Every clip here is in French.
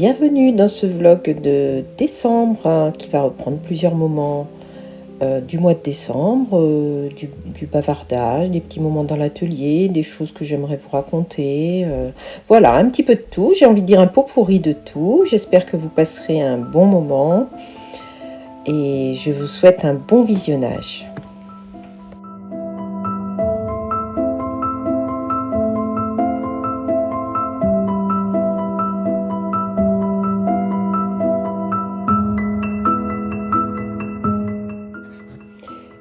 Bienvenue dans ce vlog de décembre qui va reprendre plusieurs moments du mois de décembre, du bavardage, des petits moments dans l'atelier, des choses que j'aimerais vous raconter. Voilà, un petit peu de tout. J'ai envie de dire un pot pourri de tout. J'espère que vous passerez un bon moment et je vous souhaite un bon visionnage.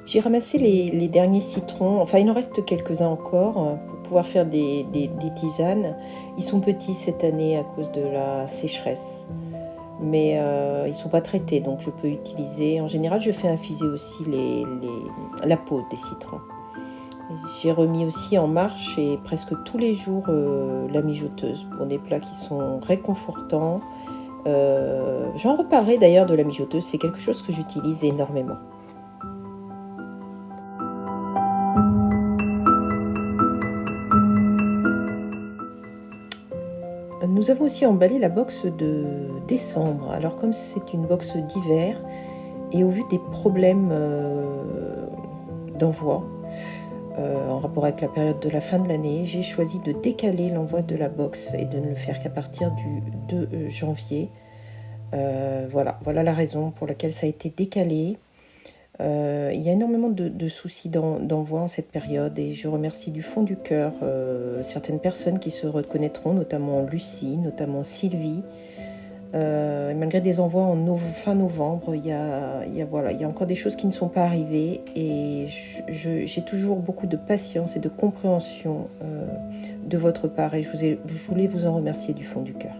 J'ai ramassé les derniers citrons, enfin il en reste quelques-uns encore pour pouvoir faire des tisanes. Ils sont petits cette année à cause de la sécheresse, mais ils ne sont pas traités, donc je peux utiliser. En général, je fais infuser aussi la peau des citrons. J'ai remis aussi en marche et presque tous les jours la mijoteuse pour des plats qui sont réconfortants. J'en reparlerai d'ailleurs de la mijoteuse, c'est quelque chose que j'utilise énormément. Nous avons aussi emballé la box de décembre. Alors comme c'est une box d'hiver et au vu des problèmes d'envoi en rapport avec la période de la fin de l'année, j'ai choisi de décaler l'envoi de la box et de ne le faire qu'à partir du 2 janvier. Voilà la raison pour laquelle ça a été décalé. Il y a énormément de soucis d'envoi en cette période et je remercie du fond du cœur certaines personnes qui se reconnaîtront, notamment Lucie, notamment Sylvie. Malgré des envois en fin novembre, il y a encore des choses qui ne sont pas arrivées et j'ai toujours beaucoup de patience et de compréhension de votre part et je voulais vous en remercier du fond du cœur.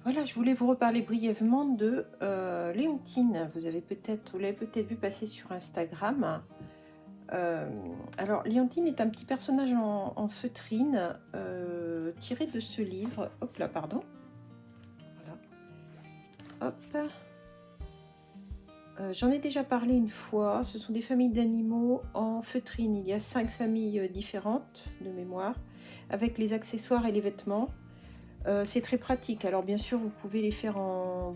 Voilà, je voulais vous reparler brièvement de Léontine. Vous l'avez peut-être vu passer sur Instagram. Alors, Léontine est un petit personnage en feutrine tiré de ce livre. Hop là, pardon. Voilà. Hop. J'en ai déjà parlé une fois. Ce sont des familles d'animaux en feutrine. Il y a 5 familles différentes de mémoire, avec les accessoires et les vêtements. C'est très pratique. Alors bien sûr, vous pouvez les faire en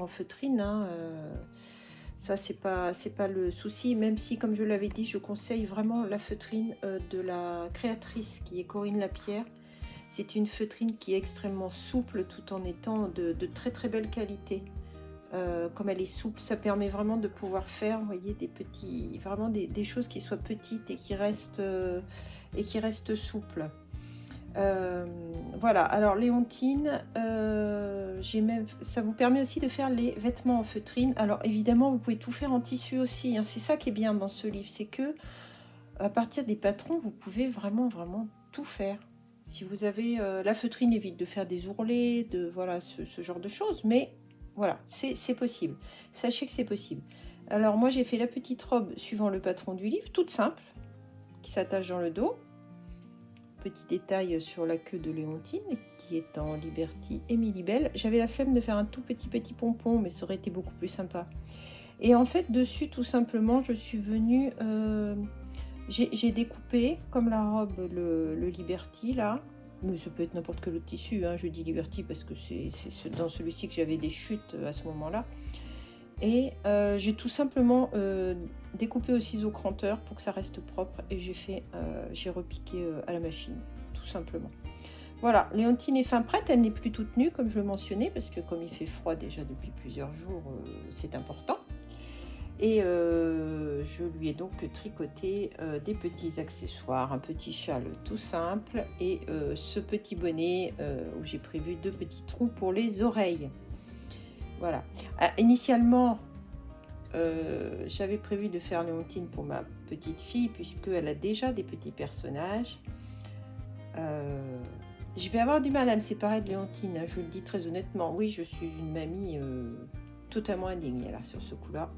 feutrine. Hein, ça, c'est pas le souci. Même si, comme je l'avais dit, je conseille vraiment la feutrine de la créatrice, qui est Corinne Lapierre. C'est une feutrine qui est extrêmement souple, tout en étant de très très belle qualité. Comme elle est souple, ça permet vraiment de pouvoir faire, vous voyez, des choses qui soient petites et qui restent souples. Voilà, alors Léontine, ça vous permet aussi de faire les vêtements en feutrine. Alors évidemment, vous pouvez tout faire en tissu aussi, hein. C'est ça qui est bien dans ce livre, c'est que à partir des patrons, vous pouvez vraiment tout faire. Si vous avez la feutrine, évite de faire des ourlets, voilà, ce genre de choses, mais voilà, c'est possible. Sachez que c'est possible. Alors moi, j'ai fait la petite robe suivant le patron du livre, toute simple, qui s'attache dans le dos. petit détail sur la queue de Léontine, qui est en Liberty Emily Bell. J'avais la flemme de faire un tout petit pompon, mais ça aurait été beaucoup plus sympa. Et en fait, dessus, tout simplement, je suis venue... j'ai découpé, comme la robe, le Liberty, là. Mais ça peut être n'importe quel autre tissu, hein. Je dis Liberty parce que c'est dans celui-ci que j'avais des chutes à ce moment-là. Et j'ai tout simplement découpé au ciseau cranteur pour que ça reste propre. Et j'ai repiqué à la machine, tout simplement. Voilà, Léontine est fin prête, elle n'est plus toute nue comme je le mentionnais, parce que comme il fait froid déjà depuis plusieurs jours, c'est important. Et je lui ai donc tricoté des petits accessoires, un petit châle tout simple et ce petit bonnet où j'ai prévu 2 petits trous pour les oreilles. Voilà. Initialement, j'avais prévu de faire Léontine pour ma petite fille puisqu'elle a déjà des petits personnages. Je vais avoir du mal à me séparer de Léontine, hein, je vous le dis très honnêtement. Oui, je suis une mamie totalement indignée là, sur ce coup-là.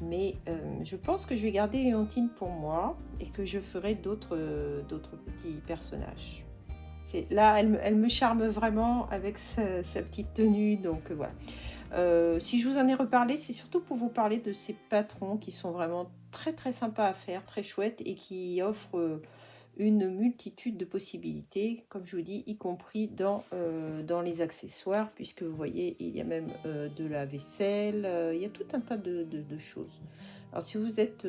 Mais je pense que je vais garder Léontine pour moi et que je ferai d'autres petits personnages. Là, elle me charme vraiment avec sa petite tenue, donc voilà. Si je vous en ai reparlé, c'est surtout pour vous parler de ces patrons qui sont vraiment très sympas à faire, très chouettes et qui offrent une multitude de possibilités, comme je vous dis, y compris dans les accessoires, puisque vous voyez, il y a même de la vaisselle, il y a tout un tas de choses. Alors si vous êtes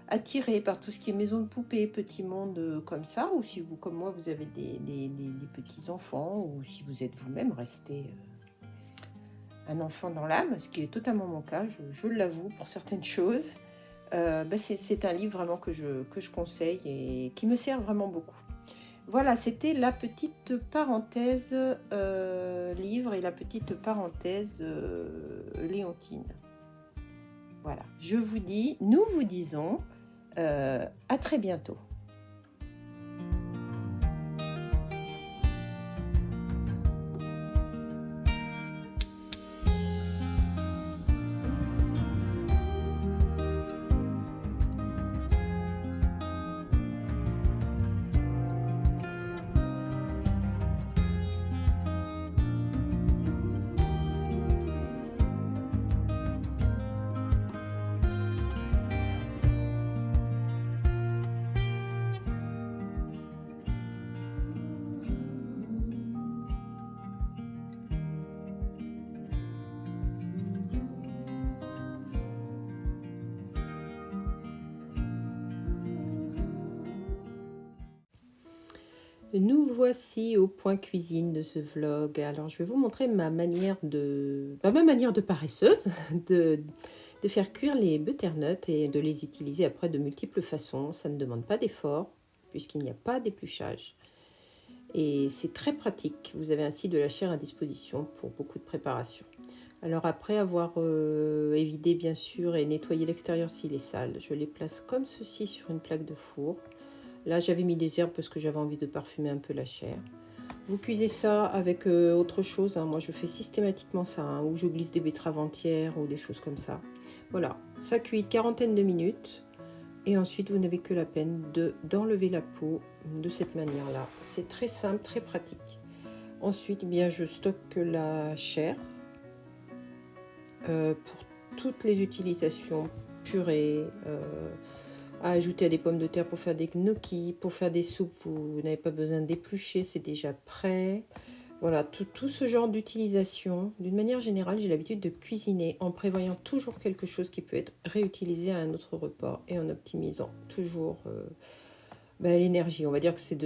attiré par tout ce qui est maison de poupée, petit monde comme ça, ou si vous, comme moi, vous avez des petits-enfants, ou si vous êtes vous-même resté un enfant dans l'âme, ce qui est totalement mon cas, je l'avoue pour certaines choses, c'est un livre vraiment que je conseille et qui me sert vraiment beaucoup. Voilà, c'était la petite parenthèse livre et la petite parenthèse Léontine. Voilà, nous vous disons à très bientôt. Nous voici au point cuisine de ce vlog. Alors je vais vous montrer ma manière de paresseuse de faire cuire les butternuts et de les utiliser après de multiples façons. Ça ne demande pas d'effort puisqu'il n'y a pas d'épluchage. Et c'est très pratique. Vous avez ainsi de la chair à disposition pour beaucoup de préparation. Alors après avoir évidé bien sûr et nettoyé l'extérieur s'il est sale, je les place comme ceci sur une plaque de four. Là, j'avais mis des herbes parce que j'avais envie de parfumer un peu la chair. Vous cuisez ça avec autre chose, hein. Moi, je fais systématiquement ça, hein, ou je glisse des betteraves entières ou des choses comme ça. Voilà, ça cuit une quarantaine de minutes. Et ensuite, vous n'avez que la peine d'enlever la peau de cette manière-là. C'est très simple, très pratique. Ensuite, eh bien, je stocke la chair pour toutes les utilisations, purée, à ajouter à des pommes de terre pour faire des gnocchis, pour faire des soupes, vous n'avez pas besoin d'éplucher, c'est déjà prêt. Voilà, tout ce genre d'utilisation. D'une manière générale, j'ai l'habitude de cuisiner en prévoyant toujours quelque chose qui peut être réutilisé à un autre repas et en optimisant toujours l'énergie. On va dire que c'est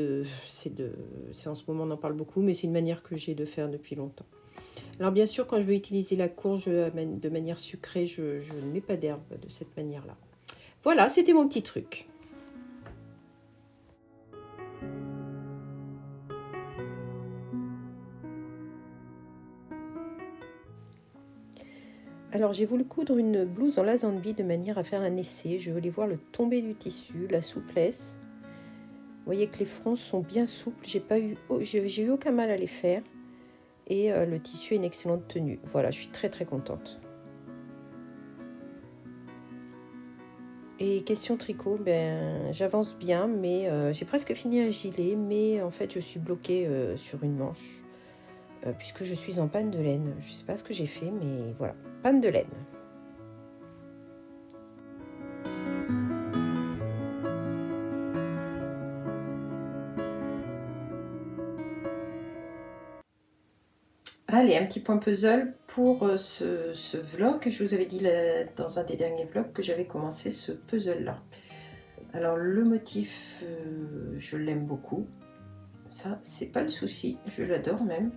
en ce moment on en parle beaucoup, mais c'est une manière que j'ai de faire depuis longtemps. Alors bien sûr, quand je veux utiliser la courge de manière sucrée, je ne mets pas d'herbe de cette manière-là. Voilà, c'était mon petit truc. Alors j'ai voulu coudre une blouse en Lazanby de manière à faire un essai. Je voulais voir le tombé du tissu, la souplesse. Vous voyez que les fronces sont bien souples. J'ai eu aucun mal à les faire. Et le tissu a une excellente tenue. Voilà, je suis très contente. Et question tricot, ben, j'avance bien, mais j'ai presque fini un gilet, mais en fait je suis bloquée sur une manche, puisque je suis en panne de laine. Je ne sais pas ce que j'ai fait, mais voilà, panne de laine. Allez, un petit point puzzle pour ce vlog. Je vous avais dit dans un des derniers vlogs que j'avais commencé ce puzzle-là. Alors le motif, je l'aime beaucoup. Ça, c'est pas le souci. Je l'adore même.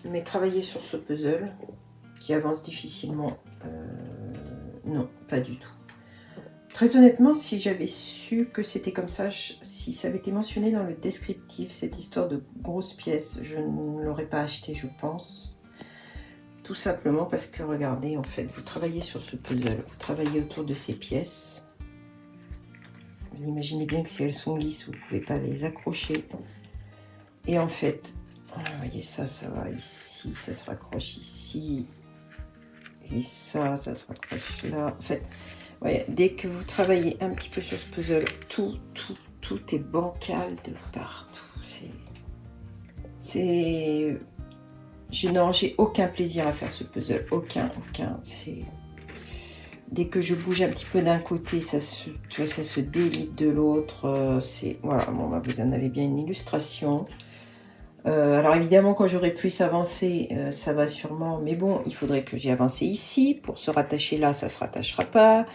Mais travailler sur ce puzzle, qui avance difficilement, non, pas du tout. Très honnêtement, si j'avais su que c'était comme ça, si ça avait été mentionné dans le descriptif, cette histoire de grosses pièces, je ne l'aurais pas acheté, je pense. Tout simplement parce que, regardez, en fait, vous travaillez sur ce puzzle, vous travaillez autour de ces pièces. Vous imaginez bien que si elles sont lisses, vous ne pouvez pas les accrocher. Et en fait, vous voyez ça, ça va ici, ça se raccroche ici. Et ça se raccroche là. En fait, ouais, dès que vous travaillez un petit peu sur ce puzzle, tout est bancal de partout. Non, j'ai aucun plaisir à faire ce puzzle. Aucun. Dès que je bouge un petit peu d'un côté, ça se délite de l'autre. Voilà, bon, bah, vous en avez bien une illustration. Alors évidemment, quand j'aurai plus avancé, ça va sûrement, mais bon, il faudrait que j'ai avancé ici. Pour se rattacher là, ça ne se rattachera pas,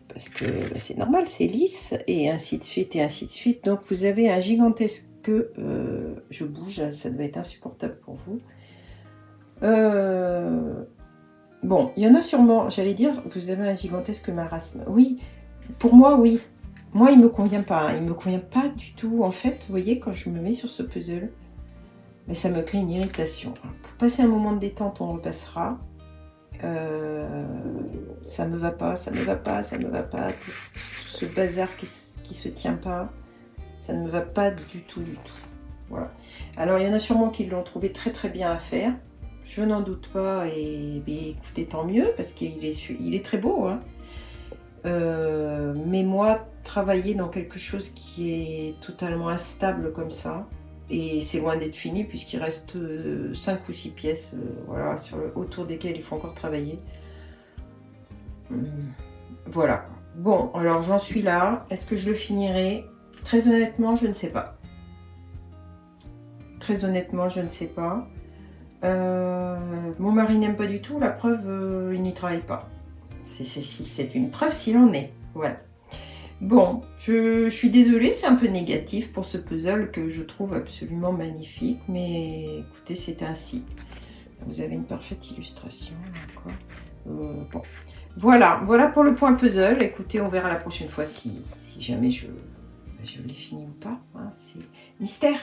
parce que bah, c'est normal, c'est lisse, et ainsi de suite, et ainsi de suite. Donc vous avez un gigantesque... je bouge, ça doit être insupportable pour vous. Bon, il y en a sûrement, j'allais dire, vous avez un gigantesque marasme. Oui, pour moi, oui. Moi, il ne me convient pas, il ne me convient pas du tout. En fait, vous voyez, quand je me mets sur ce puzzle, mais ça me crée une irritation. Pour passer un moment de détente, on repassera. Ça me va pas. Tout ce bazar qui se tient pas, ça ne me va pas du tout. Voilà. Alors, il y en a sûrement qui l'ont trouvé très très bien à faire. Je n'en doute pas. Et écoutez, tant mieux, parce qu'il est très beau. Hein. Mais moi, travailler dans quelque chose qui est totalement instable comme ça, et c'est loin d'être fini puisqu'il reste 5 ou 6 pièces voilà, autour desquelles il faut encore travailler. Voilà. Bon, alors j'en suis là. Est-ce que je le finirai? Très honnêtement, je ne sais pas. Très honnêtement, je ne sais pas. Mon mari n'aime pas du tout. La preuve, il n'y travaille pas. C'est une preuve s'il en est. Voilà. Bon, je suis désolée, c'est un peu négatif pour ce puzzle que je trouve absolument magnifique, mais écoutez, c'est ainsi. Vous avez une parfaite illustration, d'accord. Bon, voilà pour le point puzzle. Écoutez, on verra la prochaine fois si jamais je l'ai fini ou pas. Hein, c'est mystère.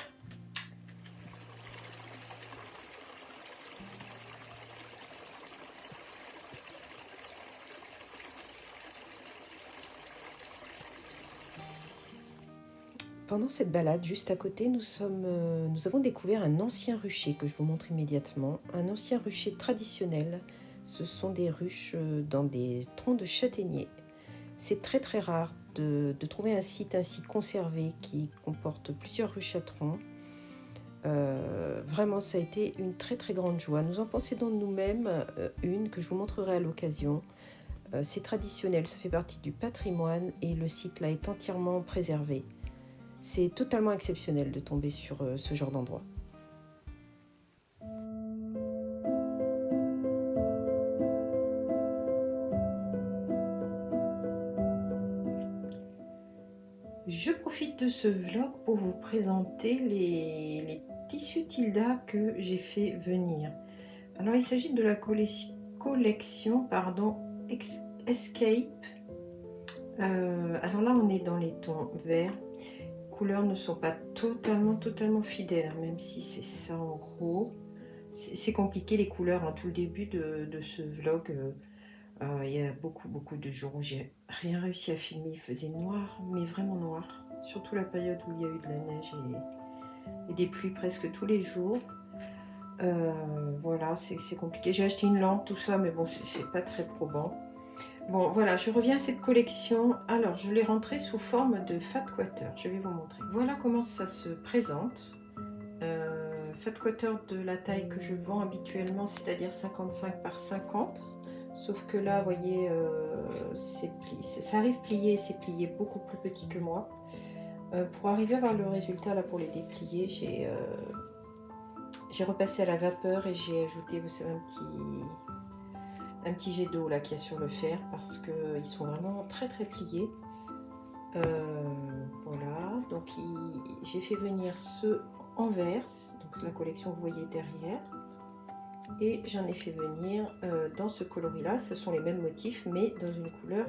Pendant cette balade, juste à côté, nous avons découvert un ancien rucher que je vous montre immédiatement. Un ancien rucher traditionnel. Ce sont des ruches dans des troncs de châtaignier. C'est très très rare de trouver un site ainsi conservé qui comporte plusieurs ruches à troncs. Vraiment, ça a été une très très grande joie. Nous en possédons nous-mêmes une que je vous montrerai à l'occasion. C'est traditionnel, ça fait partie du patrimoine et le site là est entièrement préservé. C'est totalement exceptionnel de tomber sur ce genre d'endroit. Je profite de ce vlog pour vous présenter les tissus Tilda que j'ai fait venir. Alors il s'agit de la collection Escape. Alors là on est dans les tons verts. Les couleurs ne sont pas totalement fidèles, hein, même si c'est ça en gros. C'est compliqué les couleurs, hein, tout le début de ce vlog. Il y a beaucoup de jours où j'ai rien réussi à filmer. Il faisait noir, mais vraiment noir. Surtout la période où il y a eu de la neige et des pluies presque tous les jours. Voilà, c'est compliqué. J'ai acheté une lampe, tout ça, mais bon, c'est pas très probant. Bon, voilà, je reviens à cette collection. Alors, je l'ai rentrée sous forme de fat quarter. Je vais vous montrer. Voilà comment ça se présente. Fat quarter de la taille que je vends habituellement, c'est-à-dire 55 par 50. Sauf que là, vous voyez, ça arrive plié, c'est plié beaucoup plus petit que moi. Pour arriver à avoir le résultat, là, pour les déplier, j'ai repassé à la vapeur et j'ai ajouté, vous savez, un petit jet d'eau là qu'il y a sur le fer parce qu'ils sont vraiment très très pliés. Voilà, donc j'ai fait venir ceux en verre, donc c'est la collection que vous voyez derrière, et j'en ai fait venir dans ce coloris là. Ce sont les mêmes motifs mais dans une couleur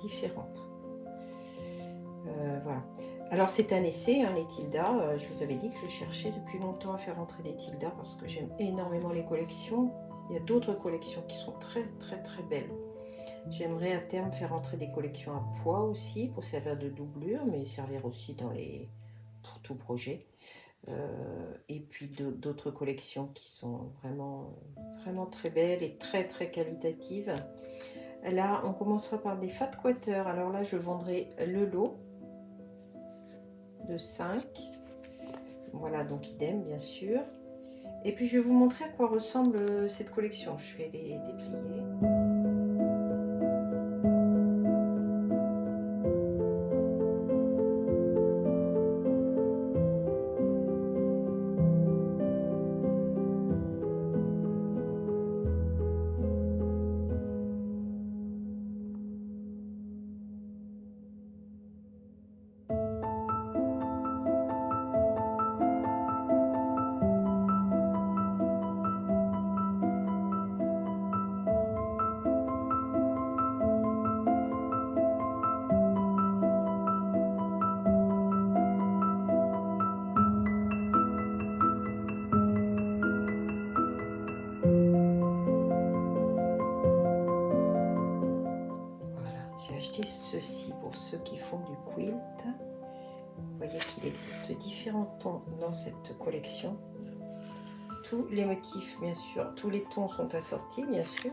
différente. Voilà. Alors c'est un essai, les Tilda. Je vous avais dit que je cherchais depuis longtemps à faire entrer des Tilda parce que j'aime énormément les collections. Il y a d'autres collections qui sont très très très belles. J'aimerais à terme faire entrer des collections à poids aussi pour servir de doublure, mais servir aussi pour tout projet. Et puis d'autres collections qui sont vraiment très belles et très très qualitatives. Là, on commencera par des fat quarter. Alors là, je vendrai le lot de 5. Voilà, donc idem bien sûr. Et puis je vais vous montrer à quoi ressemble cette collection. Je vais les déplier. J'ai acheté ceci pour ceux qui font du quilt. Vous voyez qu'il existe différents tons dans cette collection. Tous les motifs, bien sûr, tous les tons sont assortis, bien sûr,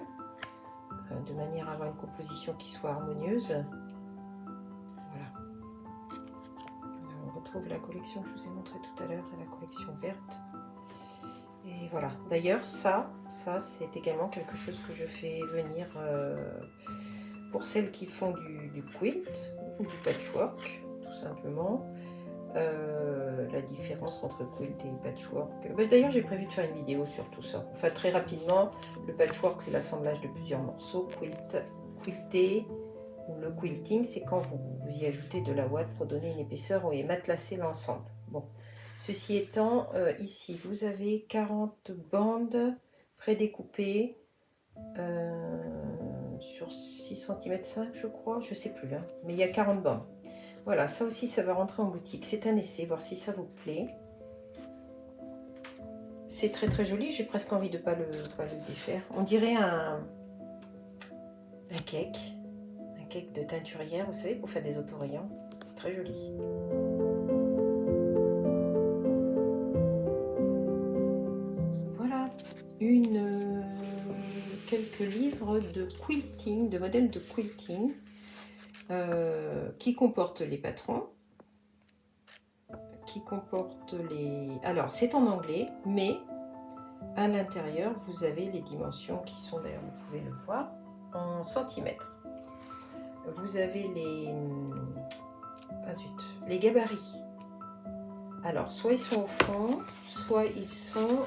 de manière à avoir une composition qui soit harmonieuse. Voilà. Alors, on retrouve la collection que je vous ai montrée tout à l'heure, la collection verte. Et voilà. D'ailleurs, ça c'est également quelque chose que je fais venir pour celles qui font du quilt ou du patchwork, tout simplement. La différence entre quilt et patchwork. D'ailleurs, j'ai prévu de faire une vidéo sur tout ça. Enfin, très rapidement, le patchwork, c'est l'assemblage de plusieurs morceaux. Quilter, ou le quilting, c'est quand vous y ajoutez de la ouate pour donner une épaisseur et matelassez l'ensemble. Bon, ceci étant, ici, vous avez 40 bandes prédécoupées sur 6 cm 5, je crois, je sais plus, hein, mais il y a 40 bandes. Voilà, ça aussi, ça va rentrer en boutique. C'est un essai, voir si ça vous plaît. C'est très très joli. J'ai presque envie de ne pas le défaire. On dirait un cake. Un cake de teinturière, vous savez, pour faire des autorayons. C'est très joli. Voilà, quelques livres de quilting, de modèles de quilting. Qui comporte les patrons, qui comporte les... Alors, c'est en anglais, mais à l'intérieur, vous avez les dimensions qui sont, d'ailleurs, vous pouvez le voir, en centimètres. Vous avez les gabarits. Alors, soit ils sont au fond, soit ils sont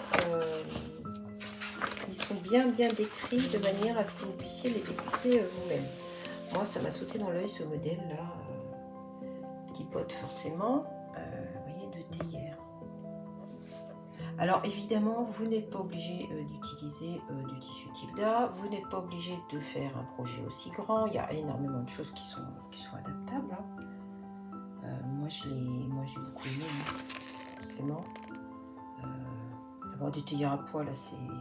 bien décrits de manière à ce que vous puissiez les découper vous-même. Moi, ça m'a sauté dans l'œil ce modèle-là, petit pot forcément, vous voyez, de théière. Alors évidemment, vous n'êtes pas obligé d'utiliser du tissu Tilda, vous n'êtes pas obligé de faire un projet aussi grand. Il y a énormément de choses qui sont adaptables. Hein. Moi, j'ai beaucoup aimé, forcément. Avoir des théières à pois, là,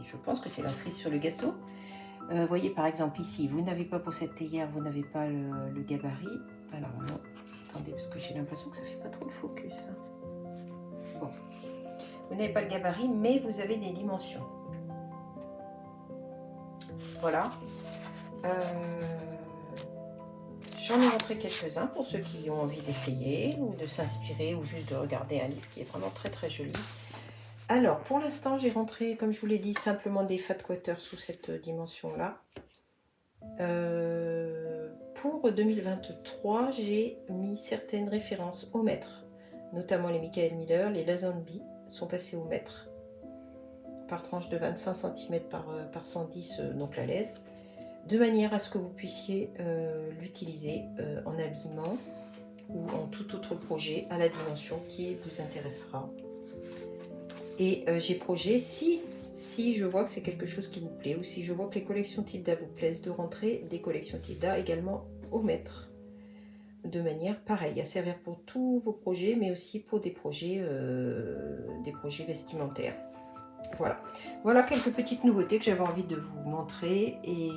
je pense que c'est la cerise sur le gâteau. Vous voyez par exemple ici, vous n'avez pas pour cette théière, vous n'avez pas le gabarit. Alors non, attendez, parce que j'ai l'impression que ça fait pas trop le focus. Hein. Bon, vous n'avez pas le gabarit, mais vous avez des dimensions. Voilà. J'en ai rentré quelques-uns pour ceux qui ont envie d'essayer ou de s'inspirer ou juste de regarder un livre qui est vraiment très très joli. Alors, pour l'instant, j'ai rentré, comme je vous l'ai dit, simplement des fat quarters sous cette dimension-là. Pour 2023, j'ai mis certaines références au mètre, notamment les Michael Miller, les Lazenby sont passés au mètre, par tranche de 25 cm par 110, donc la laise, de manière à ce que vous puissiez l'utiliser en habillement ou en tout autre projet à la dimension qui vous intéressera. Et j'ai projet, si je vois que c'est quelque chose qui vous plaît ou si je vois que les collections Tilda vous plaisent, de rentrer des collections Tilda également au mètre, de manière pareille, à servir pour tous vos projets, mais aussi pour des projets vestimentaires. Voilà quelques petites nouveautés que j'avais envie de vous montrer et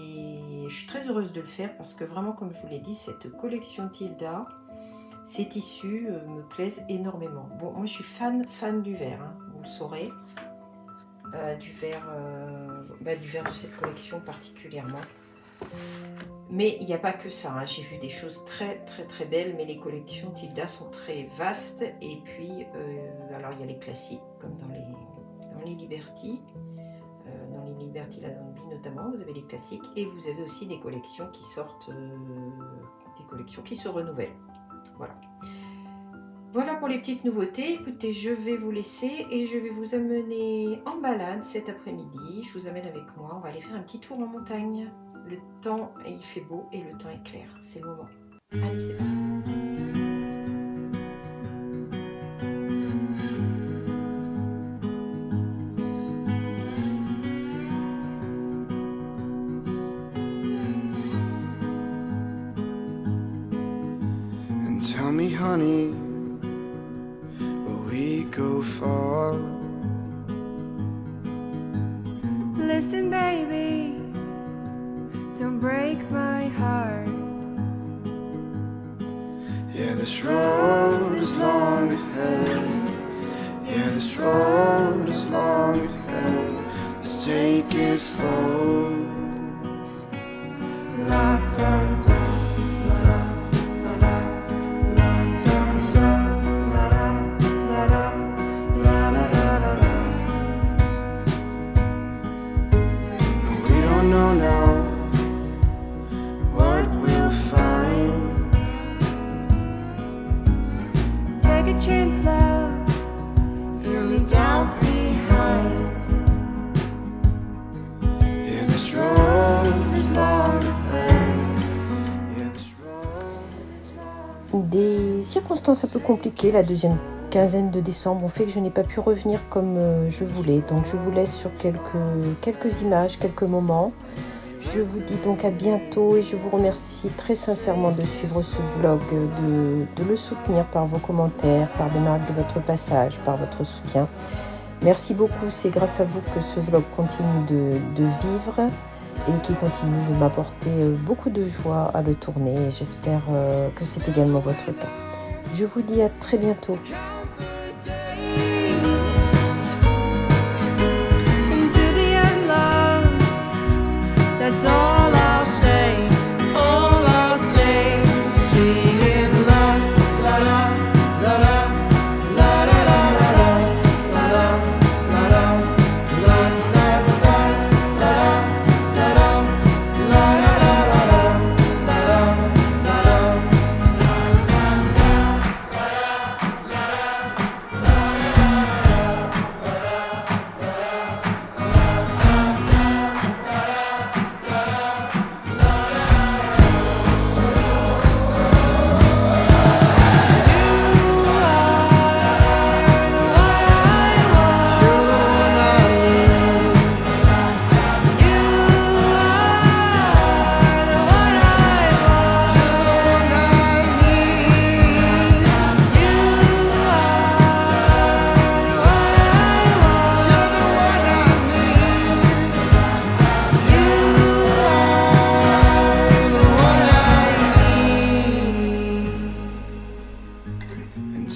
je suis très heureuse de le faire parce que vraiment, comme je vous l'ai dit, cette collection Tilda, ces tissus me plaisent énormément. Bon, moi je suis fan du vert, hein, vous le saurez, du vert de cette collection particulièrement. Mais il n'y a pas que ça, hein. J'ai vu des choses très très très belles, mais les collections Tilda sont très vastes. Et puis, alors il y a les classiques comme dans les Liberty, Lazenby notamment, vous avez les classiques et vous avez aussi des collections qui sortent, des collections qui se renouvellent. Voilà pour les petites nouveautés. Écoutez, je vais vous laisser et je vais vous amener en balade cet après-midi. Je vous amène avec moi, on va aller faire un petit tour en montagne. Le temps, il fait beau et le temps est clair, c'est le moment. Allez, c'est parti. Tell me, honey, will we go far? Listen, baby, don't break my heart. Yeah, this road is long ahead. Yeah, this road is long ahead. Let's take it slow. La, la, la. Des circonstances un peu compliquées, la deuxième quinzaine de décembre, ont fait que je n'ai pas pu revenir comme je voulais. Donc je vous laisse sur quelques images, quelques moments. Je vous dis donc à bientôt et je vous remercie très sincèrement de suivre ce vlog, de le soutenir par vos commentaires, par des marques de votre passage, par votre soutien. Merci beaucoup, c'est grâce à vous que ce vlog continue de vivre et qui continue de m'apporter beaucoup de joie à le tourner. J'espère que c'est également votre cas. Je vous dis à très bientôt.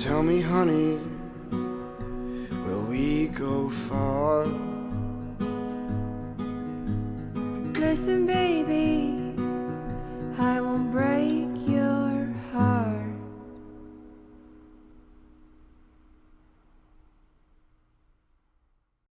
Tell me, honey, will we go far? Listen, baby,